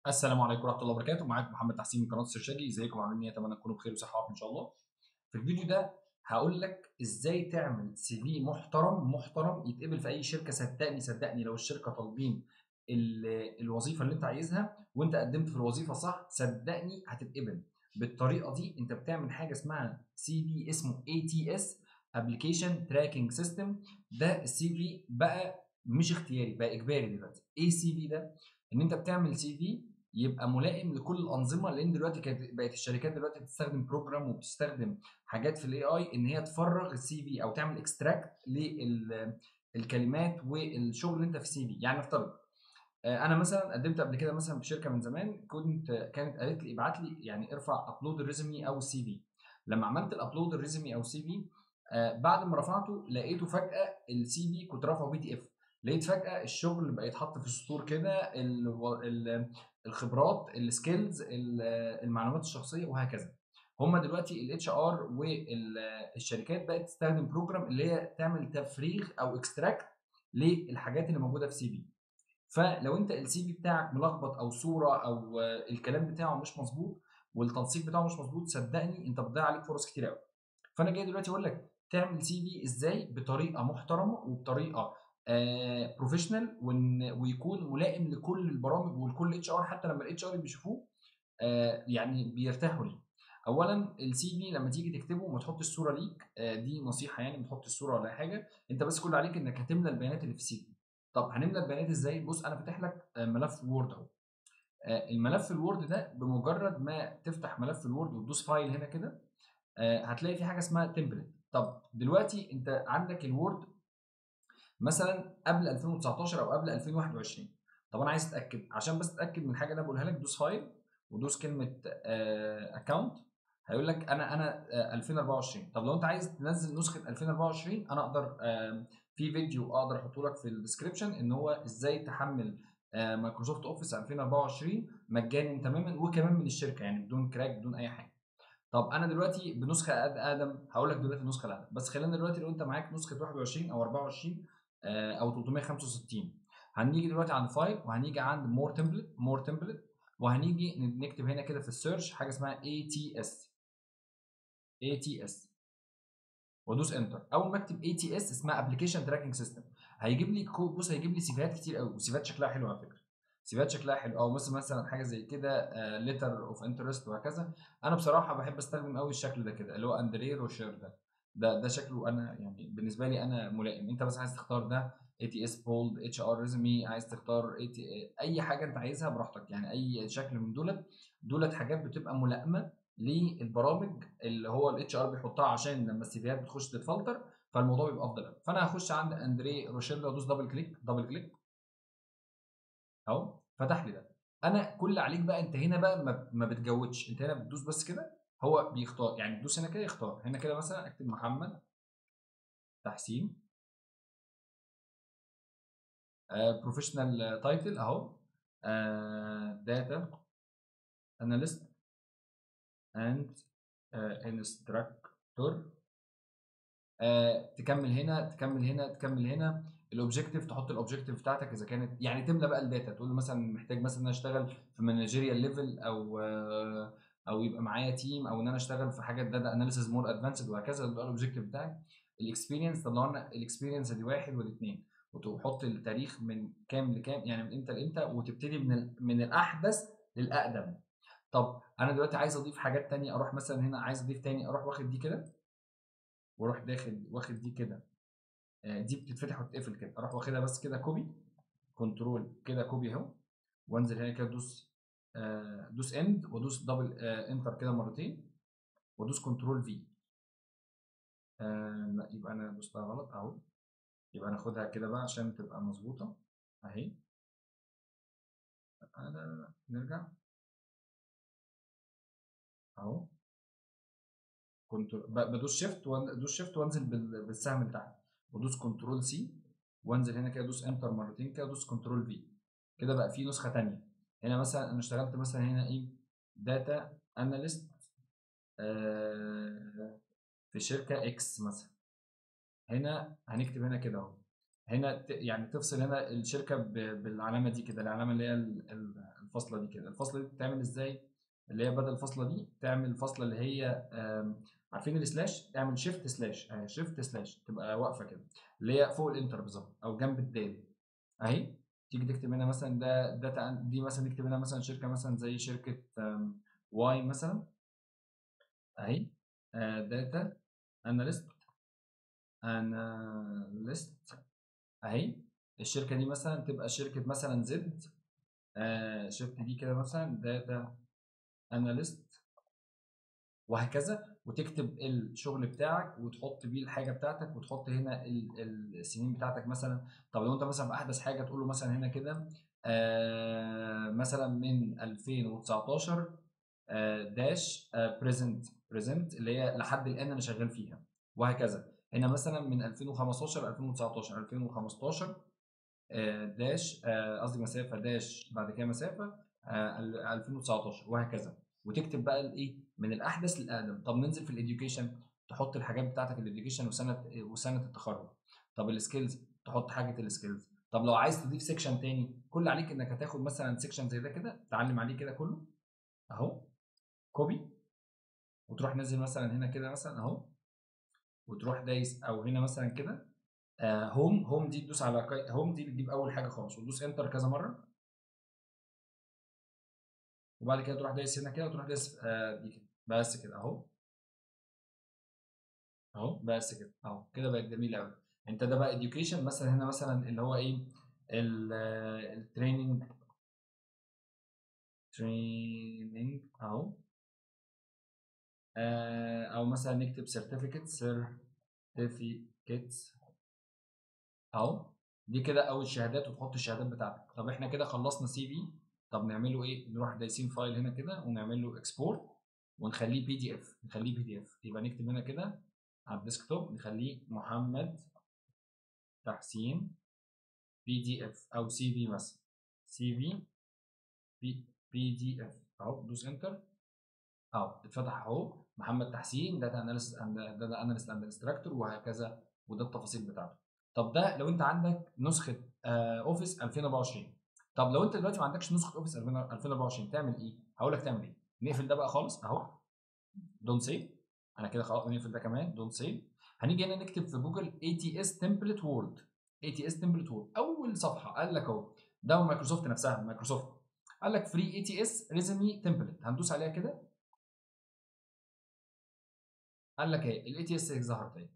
السلام عليكم ورحمه الله وبركاته. معاكم محمد تحسين من قناه السرشاجي. ازيكم عاملين ايه؟ اتمنى تكونوا بخير وصحه وعافيه ان شاء الله. في الفيديو ده هقول لك ازاي تعمل سي في محترم يتقبل في اي شركه. صدقني لو الشركه طالبين الوظيفه اللي انت عايزها وانت قدمت في الوظيفه صح، صدقني هتتقبل. بالطريقه دي انت بتعمل حاجه اسمها سي في، اسمه ATS ابلكيشن تراكنج سيستم. ده السي في بقى مش اختياري، بقى اجباري دلوقتي. ايه السي في ده؟ ان انت بتعمل سي في يبقى ملائم لكل الانظمه، لان دلوقتي بقت الشركات دلوقتي بتستخدم بروجرام وبتستخدم حاجات في الاي اي ان هي تفرغ السي في او تعمل اكستراكت للكلمات والشغل اللي انت في السي في. يعني نفترض انا مثلا قدمت قبل كده مثلا في شركه من زمان، كانت قالت لي ابعت لي، يعني ارفع ابلود الريزومي او السي في. لما عملت الابلود الريزومي او السي في، بعد ما رفعته لقيته فجاه السي في كنت رافعه PDF. لقيت فجاه الشغل بقى يتحط في سطور كده، الخبرات، السكيلز، المعلومات الشخصيه وهكذا. هما دلوقتي الاتش ار والشركات بقت تستخدم بروجرام اللي هي تعمل تفريغ او اكستراكت للحاجات اللي موجوده في سي في. فلو انت السي في بتاعك ملخبط او صوره او الكلام بتاعه مش مظبوط والتنسيق بتاعه مش مظبوط، صدقني انت بتضيع عليك فرص كتير قوي. فانا جاي دلوقتي اقول لك تعمل سي في ازاي بطريقه محترمه وبطريقه بروفيشنال، ويكون ملائم لكل البرامج ولكل اتش ار. حتى لما الاتش ار بيشوفوه يعني بيرتاحوا ليه. اولا السي في لما تيجي تكتبه ما تحطش الصوره ليك، دي نصيحه، يعني ما تحطش الصوره ولا حاجه. انت بس كل عليك انك هتملى البيانات اللي في السي في. طب هنملى البيانات ازاي؟ بص انا فاتح لك ملف وورد اهو. الملف الوورد ده بمجرد ما تفتح ملف الوورد وتدوس فايل هنا كده، هتلاقي في حاجه اسمها تمبلت. طب دلوقتي انت عندك الوورد مثلا قبل 2019 او قبل 2021. طب انا عايز اتاكد، عشان بس اتاكد من حاجه انا بقولها لك، دوس فايل ودوس كلمه اكونت. هيقول لك انا 2024. طب لو انت عايز تنزل نسخه 2024 انا اقدر في فيديو اقدر احطه لك في الديسكربشن ان هو ازاي تحمل مايكروسوفت اوفيس 2024 مجانا تماما وكمان من الشركه، يعني بدون كراك بدون اي حاجه. طب انا دلوقتي بنسخه اقدم، هقول لك دلوقتي النسخه الاقدم، بس خلينا دلوقتي لو انت معاك نسخه 21 او 24 او 365. هنيجي دلوقتي عند فايل وهنيجي عند مور تمبلت وهنيجي نكتب هنا كده في السيرش حاجه اسمها ATS وادوس انتر. اول ما اكتب ATS اسمها ابلكيشن تراكنج سيستم، هيجيب لي بص هيجيب لي سيفيهات كتير قوي، وسيفيهات شكلها حلو على فكره. سيفيهات شكلها حلو، او مثلا حاجه زي كده ليتر اوف انترست وهكذا. انا بصراحه بحب استخدم قوي الشكل ده كده اللي هو اندريه روشير ده شكله انا يعني بالنسبه لي انا ملائم. انت بس عايز تختار ده ATS بولد اتش ار ريزمي، عايز تختار اي حاجه انت عايزها براحتك، يعني اي شكل من دولت حاجات بتبقى ملائمه للبرامج اللي هو الاتش ار بيحطها عشان لما السيفيات بتخش تتفلتر، فالموضوع بيبقى افضل قوي. فانا هخش عند اندري روشيلا وادوس دبل كليك اهو فتح لي ده. انا كل اللي عليك بقى انت هنا بقى ما بتجودش، انت هنا بتدوس بس كده هو بيختار، يعني تدوس هنا كده يختار. هنا كده مثلا اكتب محمد تحسين بروفيشنال تايتل اهو، داتا اناليست اند انستراكتور. تكمل هنا الاوبجيكتيف، تحط الاوبجيكتيف بتاعتك اذا كانت يعني تملى بقى الداتا، تقول له مثلا محتاج مثلا ان انا اشتغل في مانجيريال ليفل او يبقى معايا تيم، او ان انا اشتغل في حاجه داتا اناليسيز مور ادفانسد وهكذا. ده الاوبجيكتيف بتاعك. الاكسبيرينس طلع لنا الاكسبيرينس دي 1 و2، وتحط التاريخ من كام لكام، يعني من امتى لامتى، وتبتدي من الاحدث للاقدم. طب انا دلوقتي عايز اضيف حاجات تانية، اروح مثلا هنا عايز اضيف تاني، اروح واخد دي كده واروح داخل واخد دي كده. دي بتتفتح وتتقفل كده، اروح واخدها بس كده كوبي، كنترول كده كوبي اهو، وانزل هنا كده دوس اند وادوس دبل انتر كده مرتين وادوس كنترول في. لا يبقى انا دوستها غلط اهو. يبقى ناخدها كده بقى عشان تبقى مظبوطه اهي. لا نرجع اهو. كنت بدوس شيفت وانزل بالسهم بتاعي وادوس كنترول سي وانزل هنا كده ادوس انتر مرتين كده ادوس كنترول في. كده بقى في نسخه ثانيه. هنا مثلا انا اشتغلت مثلا هنا ايه، داتا اناليست في شركه اكس مثلا. هنا هنكتب هنا كده اهو. هنا يعني تفصل هنا الشركه بالعلامه دي كده، العلامه اللي هي الفاصله دي كده. الفاصله دي بتتعمل ازاي؟ اللي هي بدل الفاصله دي تعمل الفاصله اللي هي عارفين السلاش، تعمل شيفت سلاش اهي، شيفت سلاش تبقى واقفه كده اللي هي فوق الانتر بالظبط او جنب الدال اهي. تيجي تكتب هنا مثلا ده داتا دي مثلا، نكتب هنا مثلا شركه مثلا زي شركه واي مثلا اهي، داتا اناليست اهي. الشركه دي مثلا تبقى شركه مثلا زد، الشركه دي كده مثلا داتا اناليست وهكذا. وتكتب الشغل بتاعك وتحط بيه الحاجه بتاعتك وتحط هنا السنين بتاعتك مثلا. طب لو انت مثلا في احدث حاجه تقول له مثلا هنا كده مثلا من 2019 داش بريزنت اللي هي لحد الان انا شغال فيها وهكذا. هنا مثلا من 2015 2019 2015 داش قصدي مسافه داش بعد كده مسافه 2019 وهكذا. وتكتب بقى الايه من الاحدث للاقدم. طب ننزل في الاديوكيشن تحط الحاجات بتاعتك الاديوكيشن وسنه التخرج. طب السكيلز تحط حاجه السكيلز. طب لو عايز تضيف سيكشن تاني كل عليك انك هتاخد مثلا سيكشن زي ده كده تعلم عليه كده كله اهو، كوبي وتروح نازل مثلا هنا كده مثلا اهو، وتروح دايس او هنا مثلا كده هوم دي تدوس على هوم دي بتجيب اول حاجه خالص وتدوس انتر كذا مره. وبعد كده تروح دايس هنا كده وتروح دايس دي كده بس كده اهو اهو بس كده اهو كده بقت جميله قوي. انت ده بقى education مثلا هنا مثلا اللي هو ايه التريننج اهو او مثلا نكتب certificates اهو. دي كده اول شهادات وتحط الشهادات بتاعتك. طب احنا كده خلصنا سي في. طب نعمله ايه؟ نروح دايسين فايل هنا كده ونعمل له اكسبورت ونخليه بي دي اف، نخليه بي دي اف. يبقى نكتب هنا كده على الديسكتوب نخليه محمد تحسين بي دي اف او سي في مثلا، سي في بي دي اف اهو. دوس انتر اهو اتفتح اهو محمد تحسين داتا اناليست اند انستراكتور وهكذا. وده التفاصيل بتاعته. طب ده لو انت عندك نسخه اوفيس 2024. طب لو انت دلوقتي ما عندكش نسخه اوفيس 2024 تعمل ايه؟ هقول لك تعمل ايه. نقفل ده بقى خالص اهو، دون سيف. انا كده خلاص نقفل ده كمان دون سيف. هنيجي هنا نكتب في جوجل اي تي اس تمبلت وورد، اي تي اس تمبلت وورد. اول صفحه قال لك اهو ده مايكروسوفت نفسها، مايكروسوفت قال لك فري اي تي اس ريزمي تمبلت. هندوس عليها كده قال لك ايه الاي تي اس ظهرت اهي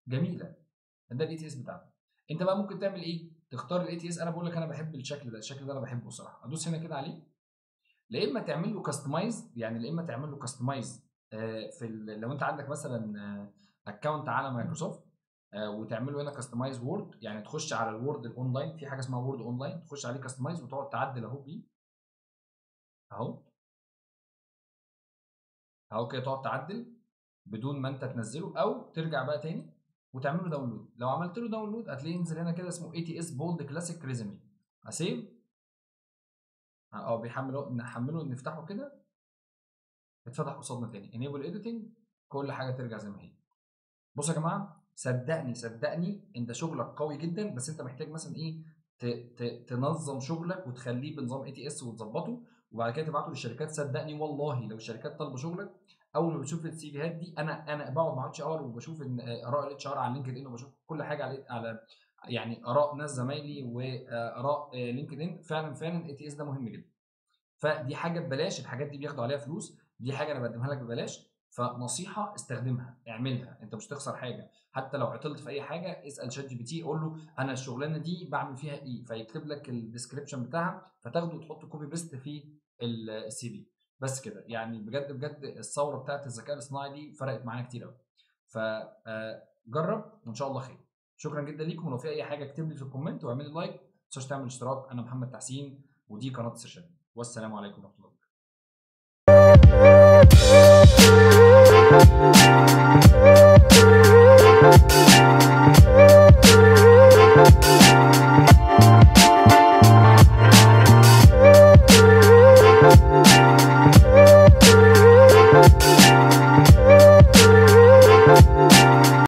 جميله. ده الاي تي اس بتاعنا. انت بقى ممكن تعمل ايه؟ تختار الاي تي اس. انا بقول لك انا بحب الشكل ده، الشكل ده انا بحبه بصراحه. ادوس هنا كده عليه. لا اما تعمل له كاستمايز، يعني لا اما تعمل له كاستمايز لو انت عندك مثلا اكونت على مايكروسوفت وتعمل له هنا كاستمايز وورد، يعني تخش على الوورد الاونلاين في حاجه اسمها وورد اونلاين تخش عليه كاستمايز وتقعد تعدل اهو بيه اهو اهو كده تقعد تعدل بدون ما انت تنزله او ترجع بقى تاني وتعمل له داونلود. لو عملت له داونلود هتلاقيه ينزل هنا كده اسمه اي تي اس بولد كلاسيك ريزمي. اسيف بيحمله، نحمله نفتحه كده اتفتح قصادنا تاني انيبل اديتنج كل حاجه ترجع زي ما هي. بصوا يا جماعه صدقني انت شغلك قوي جدا، بس انت محتاج مثلا ايه تنظم شغلك وتخليه بنظام اي تي اس وتظبطه وبعد كده تبعته للشركات. صدقني والله لو الشركات طالبه شغلك اول ما بتشوف السي فيهات دي، انا بقعد مع اتش ار وبشوف ان اراء الاتش ار على لينكد ان وبشوف كل حاجه على يعني اراء ناس زمايلي واراء لينكد ان. فعلا الاي تي اس ده مهم جدا. فدي حاجه ببلاش، الحاجات دي بياخدوا عليها فلوس، دي حاجه انا بقدمها لك ببلاش. فنصيحه استخدمها اعملها، انت مش هتخسر حاجه. حتى لو عطلت في اي حاجه اسال شات جي بي تي قول له انا الشغلانه دي بعمل فيها ايه فيكتب لك الديسكربشن بتاعها فتاخده وتحطه كوبي بيست في السي في. بس كده يعني بجد الثوره بتاعت الذكاء الاصطناعي دي فرقت معانا كتير قوي. فجرب وان شاء الله خير. شكرا جدا ليكم، ولو في اي حاجه اكتب لي في الكومنت واعمل لي لايك. ما تنساش تعمل اشتراك. انا محمد تحسين ودي قناه سيرشن، والسلام عليكم ورحمه الله.